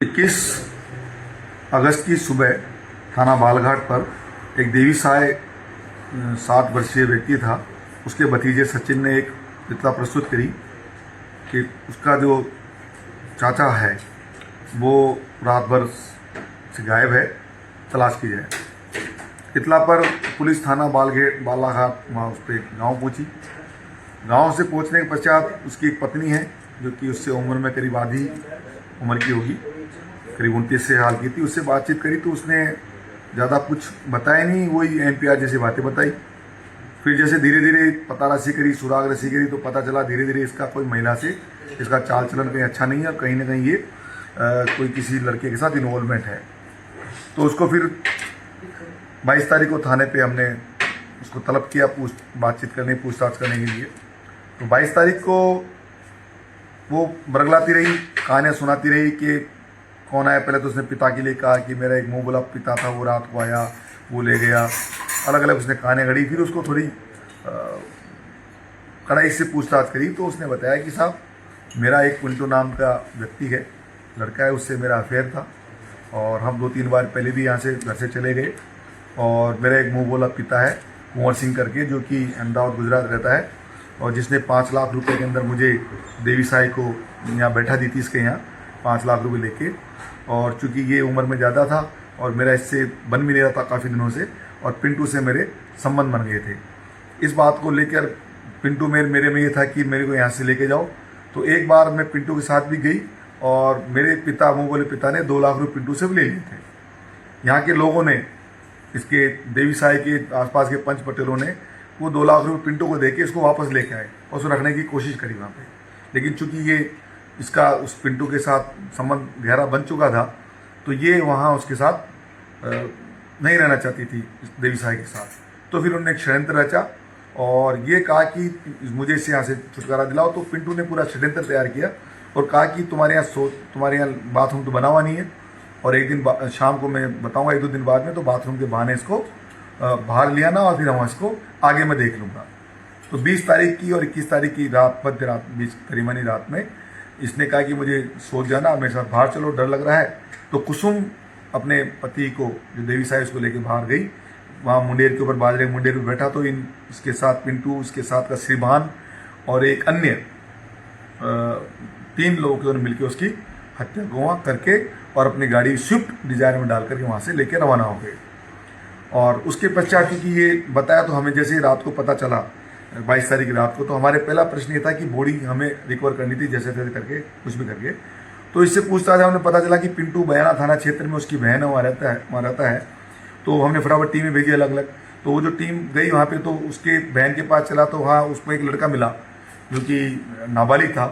21 अगस्त की सुबह थाना बालघाट पर एक देवी साय 60 वर्षीय व्यक्ति था। उसके भतीजे सचिन ने एक इतना प्रस्तुत करी कि उसका जो चाचा है वो रात भर से गायब है, तलाश की जाए। इतला पर पुलिस थाना बालाघाट वहाँ उस पर गाँव पहुँची। गांव से पहुंचने के पश्चात उसकी एक पत्नी है जो कि उससे उम्र में करीब आधी उम्र की होगी, करीब 29 साल की थी। उससे बातचीत करी तो उसने ज़्यादा कुछ बताया नहीं, वही NPR जैसी बातें बताई। फिर जैसे धीरे धीरे पता रसी करी, सुराग रसी करी तो पता चला धीरे धीरे इसका कोई महिला से इसका चाल चलन कहीं अच्छा नहीं है और कहीं ना कहीं ये कोई किसी लड़के के साथ इन्वॉल्वमेंट है। तो उसको फिर 22 तारीख को थाने पे हमने उसको तलब किया बातचीत करने, पूछताछ करने के लिए। तो 22 तारीख को वो बरगलाती रही, कहानियाँ सुनाती रही कि कौन आया। पहले तो उसने पिता के लिए कहा कि मेरा एक मुंह बोला पिता था, वो रात को आया, वो ले गया। अलग अलग उसने कहानियाँ गढ़ी। फिर उसको थोड़ी कड़ाई से पूछताछ करी तो उसने बताया कि साहब मेरा एक पिंटू नाम का व्यक्ति है, लड़का है, उससे मेरा अफेयर था और हम 2-3 बार पहले भी यहाँ से घर से चले गए। और मेरा एक मुंह बोला पिता है कुंवर सिंह करके, जो कि अहमदाबाद गुजरात रहता है और जिसने 5 लाख रुपए के अंदर मुझे देवी साई को यहाँ बैठा दी थी, इसके यहाँ 5 लाख रुपए लेके। और चूँकि ये उम्र में ज़्यादा था और मेरा इससे बन भी नहीं रहा था काफ़ी दिनों से, और पिंटू से मेरे संबंध बन गए थे। इस बात को लेकर पिंटू मेरे में ये था कि मेरे को यहाँ से लेके जाओ। तो एक बार मैं पिंटू के साथ भी गई और मेरे पिता, मुँह बोले पिता ने 2 लाख रुपये पिंटू से भी ले लिए थे। यहाँ के लोगों ने, इसके देवी साई के आसपास के पंच पटेलों ने वो 2 लाख रुपये पिंटू को देके इसको वापस लेके आए और उसको रखने की कोशिश करी वहाँ पे। लेकिन चूंकि ये इसका उस पिंटू के साथ संबंध गहरा बन चुका था तो ये वहाँ उसके साथ नहीं रहना चाहती थी, देवी साई के साथ। तो फिर उन्होंने एक षड्यंत्र रचा और ये कहा कि मुझे इससे यहाँ से छुटकारा दिलाओ। तो पिंटू ने पूरा षड्यंत्र तैयार किया और कहा कि तुम्हारे यहाँ बाथरूम तो बना हुआ नहीं है और एक दिन शाम को मैं बताऊँगा 1-2 दिन बाद में, तो बाथरूम के बहाने इसको बाहर ले आना और फिर हम इसको आगे मैं देख लूँगा। तो 20 तारीख की और 21 तारीख की रात, मध्य रात, बीच करीबनी रात में इसने कहा कि मुझे सोच जाना, मेरे साथ बाहर चलो, डर लग रहा है। तो कुसुम अपने पति को, जो देवी साई, उसको लेके बाहर गई। वहाँ मुंडेर के ऊपर, बाजरे मुंडेर पर बैठा तो इसके साथ पिंटू, इसके साथ का श्रीभान और एक अन्य 3 लोगों के मिलकर उसकी हत्या को करके और अपनी गाड़ी स्विफ्ट डिजायर में डाल करके वहाँ से लेकर रवाना हो गए। और उसके पश्चात क्योंकि ये बताया तो हमें जैसे ही रात को पता चला 22 तारीख की रात को, तो हमारे पहला प्रश्न ये था कि बॉडी हमें रिकवर करनी थी जैसे तैसे करके, कुछ भी करके। तो इससे पूछताछ हमें पता चला कि पिंटू बयाना थाना क्षेत्र में उसकी बहन है, वहाँ रहता है। तो हमने फटाफट टीमें भेजी अलग अलग। तो वो जो टीम गई वहाँ पे तो उसके बहन के पास चला तो वहाँ उसको एक लड़का मिला जो कि नाबालिग था।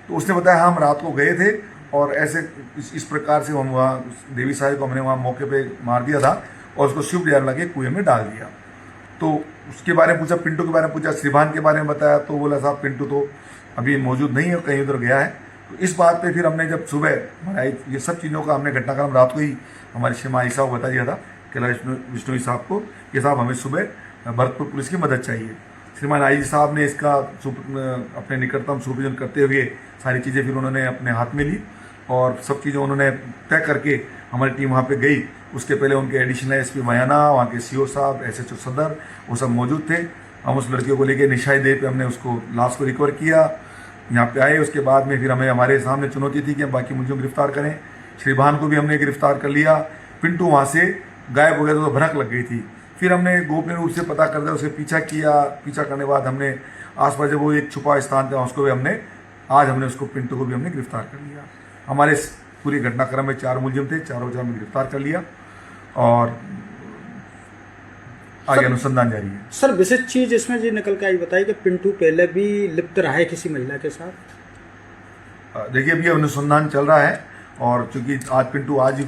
तो उसने बताया हम रात को गए थे और ऐसे इस प्रकार से हम वहाँ देवी साई को हमने वहाँ मौके पर मार दिया था और उसको स्विफ्ट डिजायर लगे कुएं में डाल दिया। तो उसके बारे में पूछा, पिंटू के बारे में पूछा, श्रीभान के बारे में बताया तो बोला साहब पिंटू तो अभी मौजूद नहीं है, कहीं उधर गया है। तो इस बात पे फिर हमने जब सुबह ये सब चीज़ों का हमने घटनाक्रम रात को ही हमारे श्रीमान साहब को बता दिया था कैलाश विष्णु साहब को कि साहब हमें सुबह भरतपुर पुलिस की मदद चाहिए। श्रीमान आई साहब ने इसका अपने निकटतम सुपरविजन करते हुए सारी चीज़ें फिर उन्होंने अपने हाथ में ली और सब चीज़ें उन्होंने तय करके हमारी टीम वहाँ पे गई। उसके पहले उनके एडिशनल SP मयाना, वहाँ के CO साहब, SHO सदर, वो सब मौजूद थे। हम उस लड़के को लेके निशाई देह पे हमने उसको लाश को रिकवर किया, यहाँ पे आए। उसके बाद में फिर हमारे सामने चुनौती थी कि हम बाकी मुझे गिरफ्तार करें। श्रीभान को भी हमने गिरफ्तार कर लिया। पिंटू वहाँ से गायब हो गया तो भनक लग गई थी। फिर हमने गोपनीय रूप से पता कर दिया, उसके पीछा किया। पीछा करने के बाद हमने आसपास जब वो एक छुपा स्थान था उसको भी आज हमने उसको पिंटू को भी हमने गिरफ्तार कर लिया। हमारे पूरी घटनाक्रम में 4 मुलजिम थे, चारों हमने गिरफ्तार कर लिया और आगे अनुसंधान जारी है। सर विशेष चीज इसमें ये निकल के आई बताई कि पिंटू पहले भी लिप्त रहा है किसी महिला के साथ। देखिए अभी अनुसंधान चल रहा है और चूंकि पिंटू आज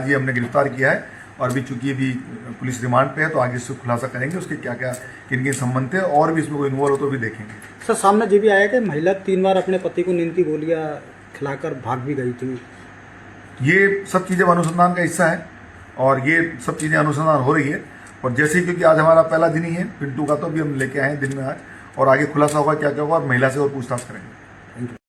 ही हमने गिरफ्तार किया है और अभी चूंकि अभी पुलिस रिमांड पे है तो आगे इससे खुलासा करेंगे उसके क्या क्या किन संबंध थे और भी इसमें कोई इन्वॉल्व हो तो भी देखेंगे। सर सामने ये भी आया कि महिला 3 बार अपने पति को नींद की गोलियां खिलाकर भाग भी गई थी। ये सब चीज़ें अनुसंधान का हिस्सा है और ये सब चीज़ें अनुसंधान हो रही है। और जैसे क्योंकि आज हमारा पहला दिन ही है पिंटू का, तो भी हम लेके आए हैं दिन में आज, और आगे खुलासा होगा क्या क्या होगा और महिला से और पूछताछ करेंगे।